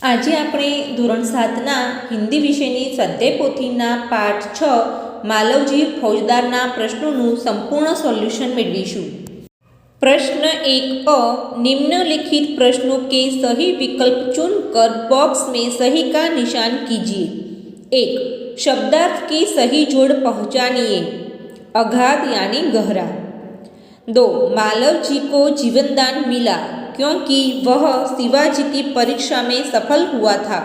આજે આપણે ધોરણ 7ના હિન્દી વિષયની સ્વાધ્યાય પોથીના પાઠ 6 માલવજી ફૌજદારના પ્રશ્નોનું સંપૂર્ણ સોલ્યુશન મેળવીશું। प्रश्न 1 अ निम्नलिखित प्रश्नों के सही विकल्प चुनकर बॉक्स में सही का निशान कीजिए। 1 शब्दार्थ की सही जोड़ पहचानिए। अगाध यानी गहरा। 2 मालव जी को जीवनदान मिला क्योंकि वह शिवाजी की परीक्षा में सफल हुआ था।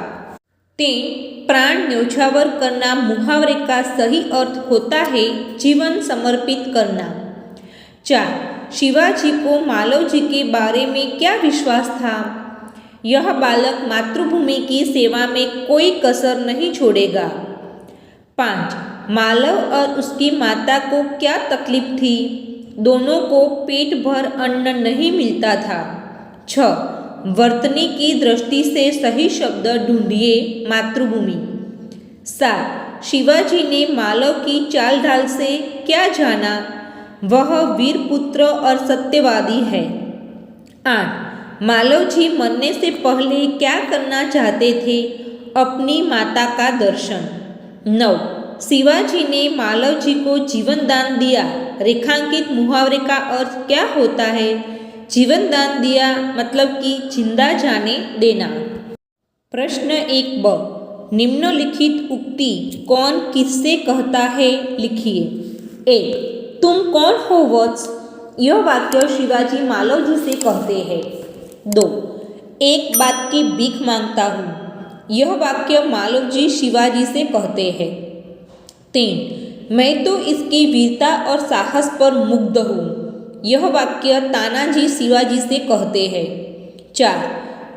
3 प्राण न्योछावर करना मुहावरे का सही अर्थ होता है जीवन समर्पित करना। 4 शिवाजी को मालव जी के बारे में क्या विश्वास था? यह बालक मातृभूमि की सेवा में कोई कसर नहीं छोड़ेगा। 5 मालव और उसकी माता को क्या तकलीफ थी? दोनों को पेट भर अन्न नहीं मिलता था। 6 वर्तनी की दृष्टि से सही शब्द ढूंढिए। मातृभूमि। 7 शिवाजी ने मालव की चाल ढाल से क्या जाना? वह वीर पुत्र और सत्यवादी है। 8 मालव जी मरने से पहले क्या करना चाहते थे? अपनी माता का दर्शन। 9 शिवाजी ने मालव जी को जीवन दान दिया। रेखांकित मुहावरे का अर्थ क्या होता है? जीवन दान दिया मतलब कि जिंदा जाने देना। प्रश्न 1 ब निम्नलिखित उक्ति कौन किससे कहता है लिखिए। 1 तुम कौन हो वत्स? यह वाक्य शिवाजी मालव जी से कहते हैं। 2 एक बात की भीख मांगता हूँ। यह वाक्य मालव जी शिवाजी से कहते हैं। 3 मैं तो इसकी वीरता और साहस पर मुग्ध हूँ। यह वाक्य तानाजी शिवाजी से कहते हैं। 4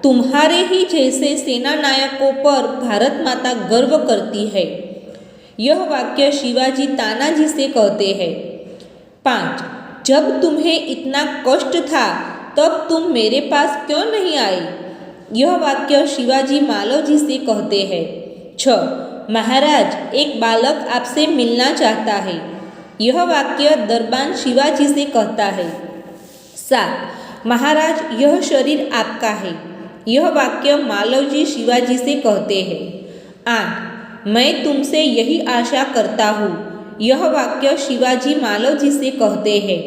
तुम्हारे ही जैसे सेना नायकों पर भारत माता गर्व करती है। यह वाक्य शिवाजी तानाजी से कहते हैं। 5 जब तुम्हें इतना कष्ट था तब तुम मेरे पास क्यों नहीं आए? यह वाक्य शिवाजी मालव जी से कहते हैं। 6 महाराज एक बालक आपसे मिलना चाहता है। यह वाक्य दरबान शिवाजी से कहता है। 7 महाराज यह शरीर आपका है। यह वाक्य मालव जी शिवाजी से कहते हैं। 8 मैं तुमसे यही आशा करता हूँ। यह वाक्य शिवाजी मालव जी से कहते हैं।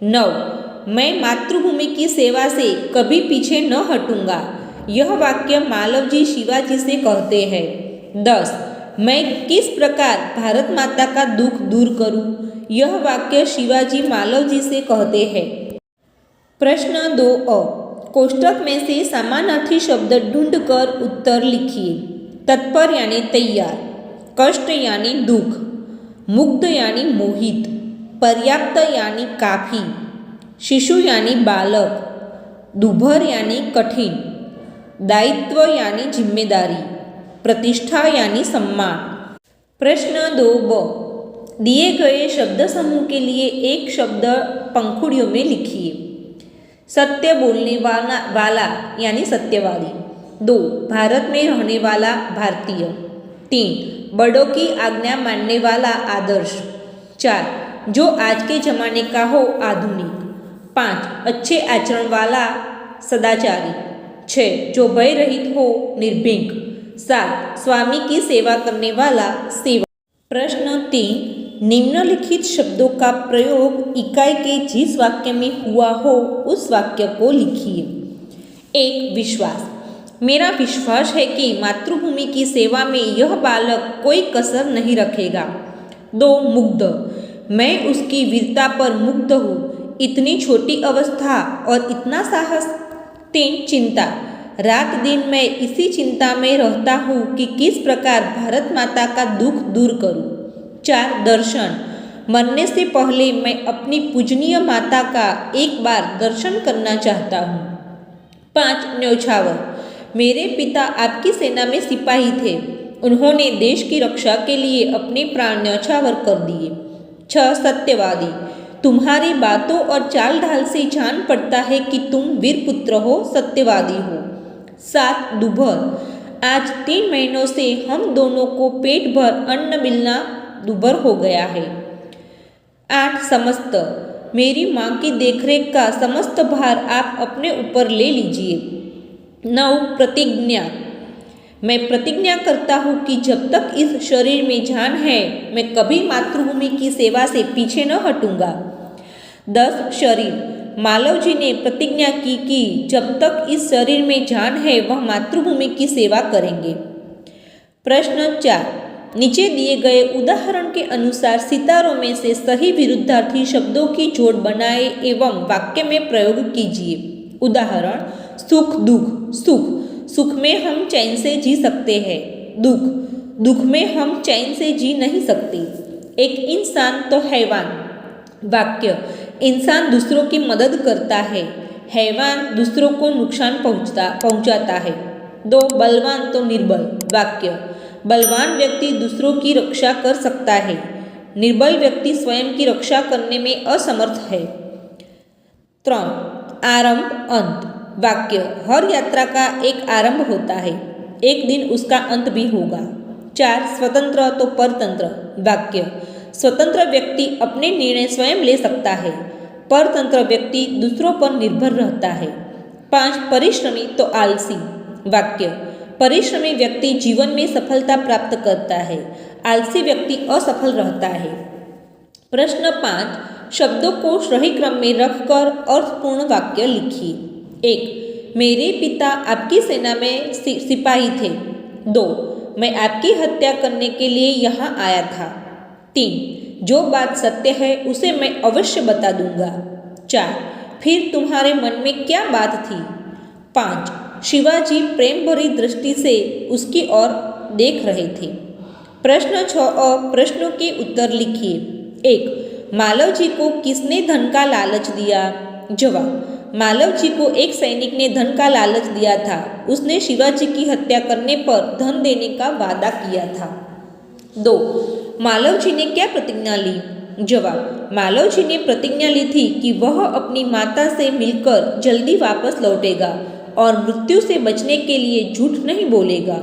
9 मैं मातृभूमि की सेवा से कभी पीछे न हटूंगा। यह वाक्य मालव जी शिवाजी से कहते हैं। 10 मैं किस प्रकार भारत माता का दुख दूर करूं? यह वाक्य शिवाजी मालव जी से कहते हैं। प्रश्न 2 अ कोष्टक में से समानार्थी शब्द ढूंढकर उत्तर लिखिए। तत्पर यानी तैयार। कष्ट यानी दुख। मुग्ध यानी मोहित। पर्याप्त यानी काफी। शिशु यानी बालक। दुभर यानी कठिन। दायित्व यानी जिम्मेदारी। प्रतिष्ठा यानी सम्मान। प्रश्न 2 ब दिए गए शब्द समूह के लिए एक शब्द पंखुड़ियों में लिखिए। सत्य बोलने वाला यानी सत्यवादी। 2 भारत में रहने वाला भारतीय। 3 बड़ों की आज्ञा मानने वाला आदर्श। 4 जो आज के जमाने का हो आधुनिक। 5 अच्छे आचरण वाला सदाचारी। 6 जो भय रहित हो निर्भीक। 7 स्वामी की सेवा करने वाला सेवा। प्रश्न 3 निम्नलिखित शब्दों का प्रयोग इकाई के जिस वाक्य में हुआ हो उस वाक्य को लिखिए। 1 विश्वास मेरा विश्वास है कि मातृभूमि की सेवा में यह बालक कोई कसर नहीं रखेगा। 2 मुग्ध मैं उसकी वीरता पर मुग्ध हूँ। इतनी छोटी अवस्था और इतना साहस। 3 चिंता रात दिन मैं इसी चिंता में रहता हूँ कि किस प्रकार भारत माता का दुख दूर करूँ। 4 दर्शन मरने से पहले मैं अपनी पूजनीय माता का एक बार दर्शन करना चाहता हूँ। 5 न्योछावर मेरे पिता आपकी सेना में सिपाही थे। उन्होंने देश की रक्षा के लिए अपने प्राण न्योछावर कर दिए। 6 सत्यवादी तुम्हारी बातों और चाल ढाल से जान पड़ता है कि तुम वीर पुत्र हो सत्यवादी हो। 7 दुभर आज 3 महीनों से हम दोनों को पेट भर अन्न मिलना दुभर हो गया है। 8 समस्त मेरी माँ की देखरेख का समस्त भार आप अपने ऊपर ले लीजिए। 9 प्रतिज्ञा मैं प्रतिज्ञा करता हूँ कि जब तक इस शरीर में जान है मैं कभी मातृभूमि की सेवा से पीछे न हटूंगा। 10 शरीर। मालव जी ने प्रतिज्ञा की कि जब तक इस शरीर में जान है वह मातृभूमि की सेवा करेंगे। प्रश्न 4। नीचे दिए गए उदाहरण के अनुसार सितारों में से सही विरुद्धार्थी शब्दों की जोड़ बनाए एवं वाक्य में प्रयोग कीजिए। उदाहरण: सुख दुख। सुख, सुख में हम चैन से जी सकते हैं। दुख, दुख में हम चैन से जी नहीं सकते। एक इंसान तो हैवान। वाक्य: इंसान दूसरों की मदद करता है, हैवान दूसरों को नुकसान पहुंचाता है। 2 बलवान तो निर्बल। वाक्य: बलवान व्यक्ति दूसरों की रक्षा कर सकता है, निर्बल व्यक्ति स्वयं की रक्षा करने में असमर्थ है। 3 आरंभ अंत। वाक्य: हर यात्रा का एक आरंभ होता है, एक दिन उसका अंत भी होगा। 4 स्वतंत्र तो परतंत्र। वाक्य: स्वतंत्र व्यक्ति अपने निर्णय स्वयं ले सकता है, परतंत्र व्यक्ति दूसरों पर निर्भर रहता है। 5 परिश्रमी तो आलसी। वाक्य: परिश्रमी व्यक्ति जीवन में सफलता प्राप्त करता है, आलसी व्यक्ति असफल रहता है। प्रश्न 5 शब्दों को सही क्रम में रखकर अर्थपूर्ण वाक्य लिखिए। 1 मेरे पिता आपकी सेना में सिपाही थे। 2 मैं आपकी हत्या करने के लिए यहाँ आया था। 3 जो बात सत्य है उसे मैं अवश्य बता दूंगा। 4 फिर तुम्हारे मन में क्या बात थी। 5 शिवाजी प्रेम भरी दृष्टि से उसकी ओर देख रहे थे। प्रश्न 6 प्रश्नों के उत्तर लिखिए। 1 मालव जी को किसने धन का लालच दिया। जवाब: मालव जी को एक सैनिक ने धन का लालच दिया था। उसने शिवाजी की हत्या करने पर धन देने का वादा किया था। 2 मालव जी ने क्या प्रतिज्ञा ली। जवाब: मालव जी ने प्रतिज्ञा ली थी कि वह अपनी माता से मिलकर जल्दी वापस लौटेगा और मृत्यु से बचने के लिए झूठ नहीं बोलेगा।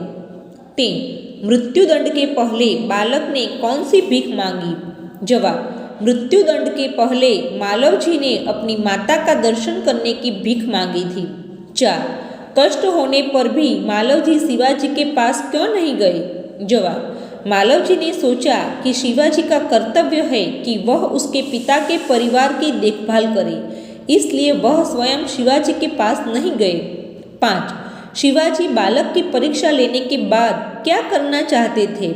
3 मृत्युदंड के पहले बालक ने कौन सी भीख मांगी। जवाब: मृत्युदंड के पहले मालव जी ने अपनी माता का दर्शन करने की भीख मांगी थी। 4 कष्ट होने पर भी मालव जी शिवाजी के पास क्यों नहीं गए। जवाब: मालव जी ने सोचा कि शिवाजी का कर्तव्य है कि वह उसके पिता के परिवार की देखभाल करे, इसलिए वह स्वयं शिवाजी के पास नहीं गए। 5 शिवाजी बालक की परीक्षा लेने के बाद क्या करना चाहते थे।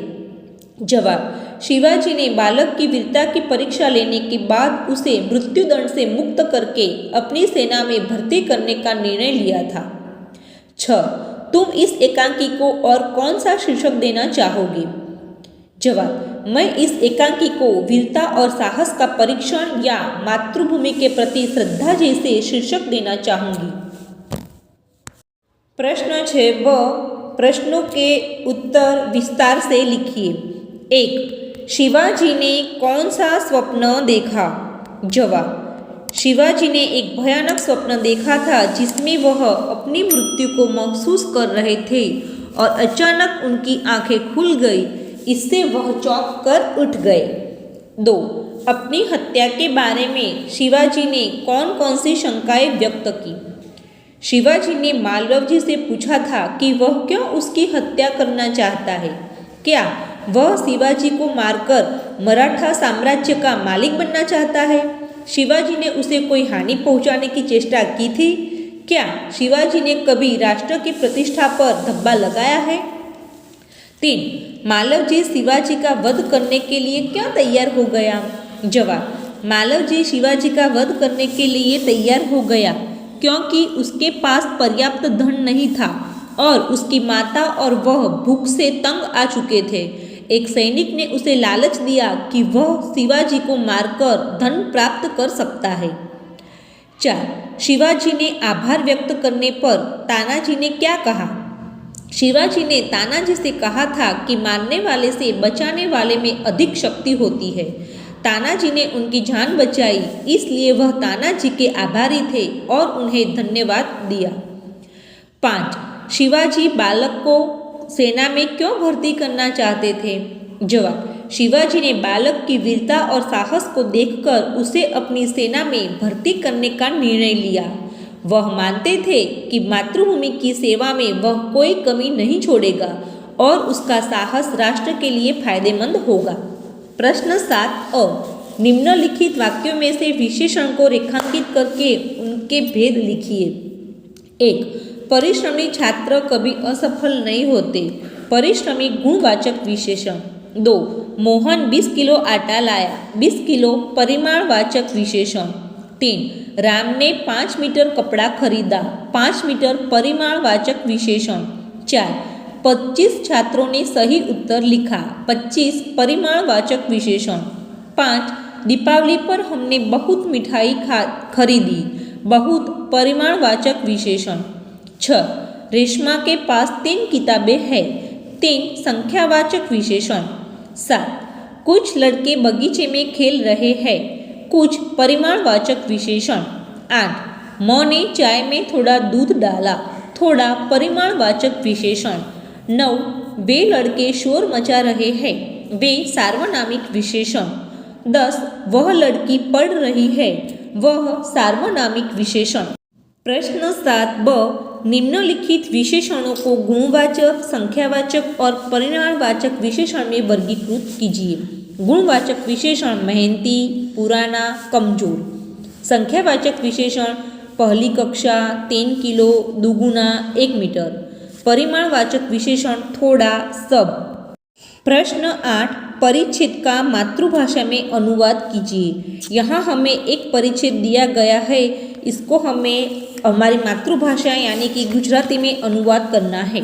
जवाब: शिवाजी ने बालक की वीरता की परीक्षा लेने के बाद उसे मृत्युदंड से मुक्त करके अपनी सेना में भर्ती करने का निर्णय लिया था। 6 तुम इस एकांकी को और कौन सा शीर्षक देना चाहोगे। जवाब: मैं इस एकांकी को वीरता और साहस का परीक्षण या मातृभूमि के प्रति श्रद्धा जैसे शीर्षक देना चाहूंगी। प्रश्न 6 प्रश्नों के उत्तर विस्तार से लिखिए। 1 शिवाजी ने कौन सा स्वप्न देखा। जवाब: शिवाजी ने एक भयानक स्वप्न देखा था जिसमें वह अपनी मृत्यु को महसूस कर रहे थे और अचानक उनकी आंखें खुल गई, इससे वह चौंक कर उठ गए। 2 अपनी हत्या के बारे में शिवाजी ने कौन कौन सी शंकाएं व्यक्त की। शिवाजी ने मालव जी से पूछा था कि वह क्यों उसकी हत्या करना चाहता है। क्या वह शिवाजी को मारकर मराठा साम्राज्य का मालिक बनना चाहता है। शिवाजी ने उसे कोई हानि पहुंचाने की चेष्टा की थी। क्या शिवाजी ने कभी राष्ट्र की प्रतिष्ठा पर धब्बा लगाया है। 3 मालव जी शिवाजी का वध करने के लिए क्यों तैयार हो गया। जवाब: मालव जी शिवाजी का वध करने के लिए तैयार हो गया क्योंकि उसके पास पर्याप्त धन नहीं था और उसकी माता और वह भूख से तंग आ चुके थे। एक सैनिक ने उसे लालच दिया कि वह शिवाजी को मारकर धन प्राप्त कर सकता है। 4 शिवाजी ने आभार व्यक्त करने पर तानाजी ने क्या कहा। शिवाजी ने तानाजी से कहा था कि मारने वाले से बचाने वाले में अधिक शक्ति होती है। तानाजी ने उनकी जान बचाई, इसलिए वह तानाजी के आभारी थे और उन्हें धन्यवाद दिया। 5 शिवाजी बालक को सेना में क्यों भर्ती करना चाहते थे। जवाब: शिवाजी ने बालक की वीरता और साहस को देखकर उसे अपनी सेना में भर्ती करने का निर्णय लिया। वह मानते थे कि मातृभूमि की सेवा में वह कोई कमी नहीं छोड़ेगा और उसका साहस राष्ट्र के लिए फायदेमंद होगा। प्रश्न 7 अ निम्नलिखित वाक्यों में से विशेषण को रेखांकित करके उनके भेद लिखिए। 1. परिश्रमी छात्र कभी असफल नहीं होते। परिश्रमी गुणवाचक विशेषण। 2. मोहन 20 किलो आटा लाया। 20 किलो परिमाणवाचक विशेषण। 3. राम ने 5 मीटर कपड़ा खरीदा। 5 मीटर परिमाणवाचक विशेषण। 4. 25 छात्रों ने सही उत्तर लिखा। 25 परिमाणवाचक विशेषण। 5. दीपावली पर हमने बहुत मिठाई खरीदी। बहुत परिमाणवाचक विशेषण। 6. रेशमा के पास 3 किताबें हैं। 3 संख्यावाचक विशेषण। 7. कुछ लड़के बगीचे में खेल रहे हैं। कुछ परिमाणवाचक विशेषण। 8. माँ ने चाय में थोड़ा दूध डाला। थोड़ा परिमाणवाचक विशेषण। 9. वे लड़के शोर मचा रहे हैं। वे सार्वनामिक विशेषण। 10. वह लड़की पढ़ रही है। वह सार्वनामिक विशेषण। प्रश्न 7 ब निम्नलिखित विशेषणों को गुणवाचक, संख्यावाचक और परिमाणवाचक विशेषण में वर्गीकृत कीजिए। गुणवाचक विशेषण मेहनती, पुराना, कमजोर। संख्यावाचक विशेषण पहली कक्षा, 3 किलो, दुगुना, 1 मीटर। परिमाणवाचक विशेषण थोड़ा, सब। प्रश्न 8 परिच्छेद का मातृभाषा में अनुवाद कीजिए। यहाँ हमें एक परिच्छेद दिया गया है, इसको हमें हमारी मातृभाषा यानी कि गुजराती में अनुवाद करना है।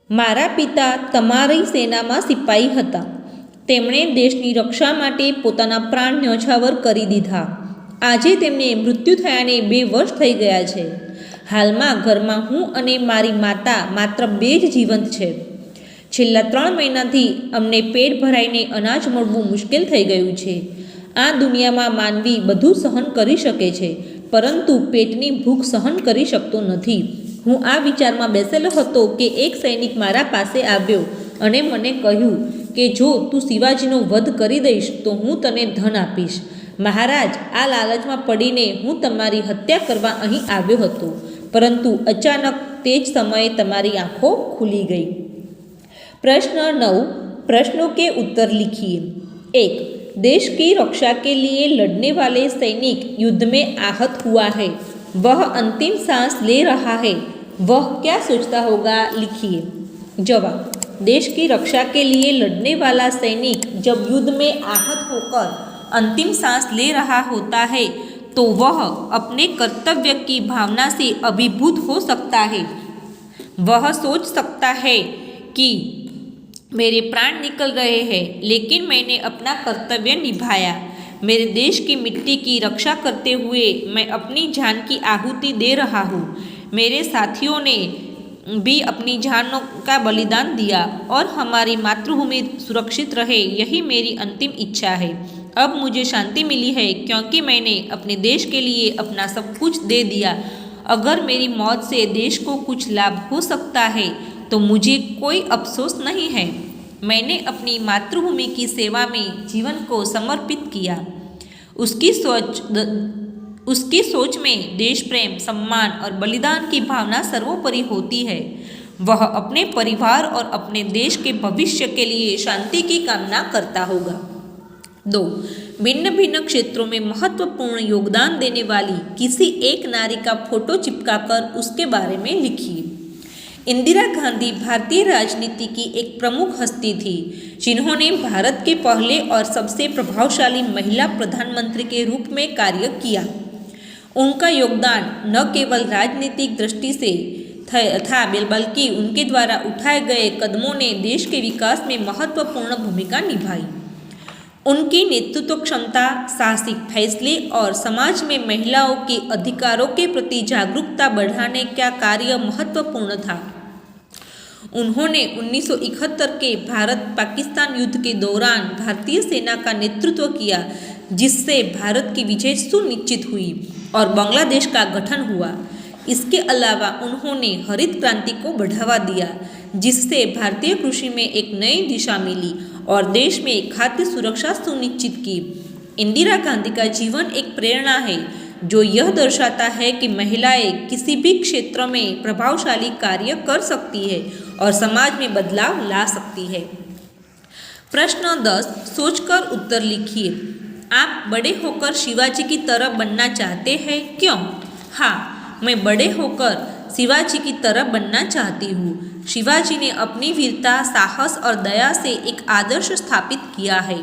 મારા પિતા તમારી સેનામાં સિપાઈ હતા. તેમણે દેશની રક્ષા માટે પોતાના પ્રાણ ન્યોછાવર કરી દીધા. આજે તેમને મૃત્યુ થયાને 2 વર્ષ થઈ ગયા છે. હાલમાં ઘરમાં હું અને મારી માતા માત્ર 2 જ જીવંત છે. છેલ્લા 3 મહિનાથી અમને પેટ ભરાઈને અનાજ મળવું મુશ્કેલ થઈ ગયું છે. આ દુનિયામાં માનવી બધું સહન કરી શકે છે, પરંતુ પેટની ભૂખ સહન કરી શકતો નથી. હું આ વિચારમાં બેસેલો હતો કે એક સૈનિક મારા પાસે આવ્યો અને મને કહ્યું કે જો તું શિવાજીનો વધ કરી દઈશ તો હું તને ધન આપીશ. મહારાજ, આ લાલચમાં પડીને હું તમારી હત્યા કરવા અહીં આવ્યો હતો, પરંતુ અચાનક તે જ સમયે તમારી આંખો ખુલી ગઈ. प्रश्न 9 प्रश्नों के उत्तर लिखिए। 1. देश की रक्षा के लिए लड़ने वाले सैनिक युद्ध में आहत हुआ है। वह अंतिम सांस ले रहा है। वह क्या सोचता होगा, लिखिए। जवाब। देश की रक्षा के लिए लड़ने वाला सैनिक जब युद्ध में आहत होकर अंतिम सांस ले रहा होता है तो वह अपने कर्तव्य की भावना से अभिभूत हो सकता है। वह सोच सकता है कि मेरे प्राण निकल रहे हैं, लेकिन मैंने अपना कर्तव्य निभाया। मेरे देश की मिट्टी की रक्षा करते हुए मैं अपनी जान की आहुति दे रहा हूँ। मेरे साथियों ने भी अपनी जानों का बलिदान दिया और हमारी मातृभूमि सुरक्षित रहे, यही मेरी अंतिम इच्छा है। अब मुझे शांति मिली है क्योंकि मैंने अपने देश के लिए अपना सब कुछ दे दिया। अगर मेरी मौत से देश को कुछ लाभ हो सकता है तो मुझे कोई अफसोस नहीं है। मैंने अपनी मातृभूमि की सेवा में जीवन को समर्पित किया। उसकी सोच में देश प्रेम, सम्मान और बलिदान की भावना सर्वोपरि होती है। वह अपने परिवार और अपने देश के भविष्य के लिए शांति की कामना करता होगा। 2. भिन्न भिन्न क्षेत्रों में महत्वपूर्ण योगदान देने वाली किसी एक नारी का फोटो चिपकाकर उसके बारे में लिखिए। इंदिरा गांधी भारतीय राजनीति की एक प्रमुख हस्ती थी, जिन्होंने भारत के पहले और सबसे प्रभावशाली महिला प्रधानमंत्री के रूप में कार्य किया। उनका योगदान न केवल राजनीतिक दृष्टि से था, बल्कि उनके द्वारा उठाए गए कदमों ने देश के विकास में महत्वपूर्ण भूमिका निभाई। उनकी नेतृत्व क्षमता, साहसिक फैसले और समाज में महिलाओं के अधिकारों के प्रति जागरूकता बढ़ाने का कार्य महत्वपूर्ण था। उन्होंने 1971 के भारत पाकिस्तान युद्ध के दौरान भारतीय सेना का नेतृत्व किया, जिससे भारत की विजय सुनिश्चित हुई और बांग्लादेश का गठन हुआ। इसके अलावा उन्होंने हरित क्रांति को बढ़ावा दिया, जिससे भारतीय कृषि में एक नई दिशा मिली और देश में खाद्य सुरक्षा सुनिश्चित की। इंदिरा गांधी का जीवन एक प्रेरणा है, जो यह दर्शाता है कि महिलाएं किसी भी क्षेत्र में प्रभावशाली कार्य कर सकती है और समाज में बदलाव ला सकती है। प्रश्न 10, सोचकर उत्तर लिखिए। आप बड़े होकर शिवाजी की तरह बनना चाहते हैं, क्यों? हाँ, मैं बड़े होकर शिवाजी की तरह बनना चाहती हूँ। शिवाजी ने अपनी वीरता, साहस और दया से एक आदर्श स्थापित किया है।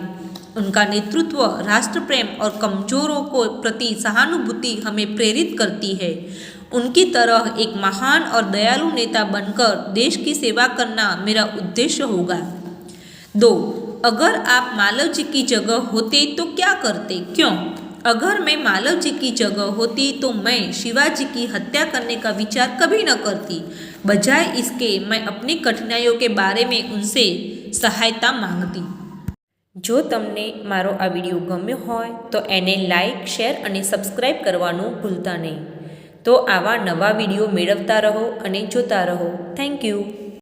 उनका नेतृत्व, राष्ट्र प्रेम और कमजोरों को प्रति सहानुभूति हमें प्रेरित करती है। उनकी तरह एक महान और दयालु नेता बनकर देश की सेवा करना मेरा उद्देश्य होगा। 2, अगर आप मालव जी की जगह होते तो क्या करते, क्यों? अगर मैं मालव जी की जगह होती तो मैं शिवाजी की हत्या करने का विचार कभी न करती। बजाय इसके मैं अपनी कठिनाइयों के बारे में उनसे सहायता मांगती। जो तमने मारो आ विडियो गम्यो होय तो एने लाइक, शेर अने सब्सक्राइब करवानुं भूलता नहीं। तो आवा नवा विडियो मेळवता रहो अने जोता रहो। Thank you.